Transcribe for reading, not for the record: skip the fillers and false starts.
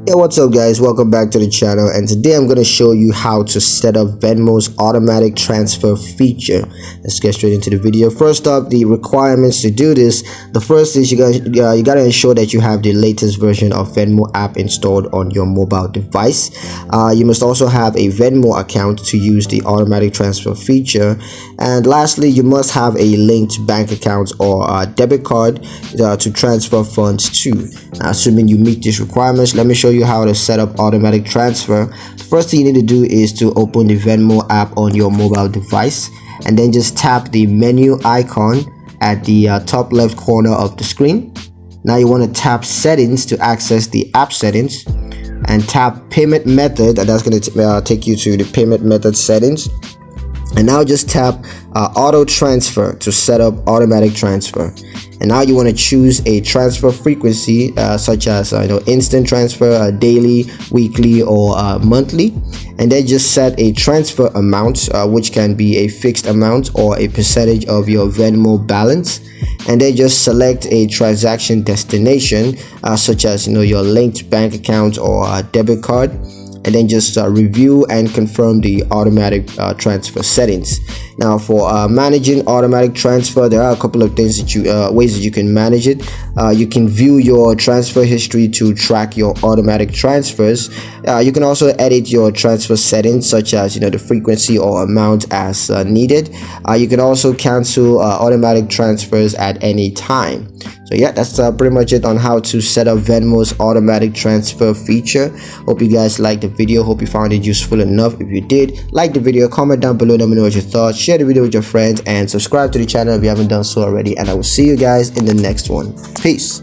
Hey, what's up guys, welcome back to the channel, and today I'm going to show you how to set up Venmo's automatic transfer feature. Let's get straight into the video. First up, the requirements to do this. The first is you got to ensure that you have the latest version of Venmo app installed on your mobile device. You must also have a Venmo account to use the automatic transfer feature, and lastly, you must have a linked bank account or a debit card to transfer funds to. Assuming you meet these requirements, let me show you how to set up automatic transfer. The first thing you need to do is to open the Venmo app on your mobile device, and then just tap the menu icon at the top left corner of the screen. Now you want to tap settings to access the app settings, and tap payment method, and that's going to take you to the payment method settings. And now just tap auto transfer to set up automatic transfer. And now you want to choose a transfer frequency such as instant transfer, daily, weekly, or monthly, and then just set a transfer amount, which can be a fixed amount or a percentage of your Venmo balance. And then just select a transaction destination such as your linked bank account or debit card, and then just review and confirm the automatic transfer settings. Now for managing automatic transfer, there are a couple of things that ways that you can manage it. You can view your transfer history to track your automatic transfers. You can also edit your transfer settings such as the frequency or amount as needed. You can also cancel automatic transfers at any time. So yeah, that's pretty much it on how to set up Venmo's automatic transfer feature. Hope you guys liked the video. Hope you found it useful enough. If you did, like the video, comment down below, let me know what your thoughts, share the video with your friends, and subscribe to the channel if you haven't done so already. And I will see you guys in the next one. Peace.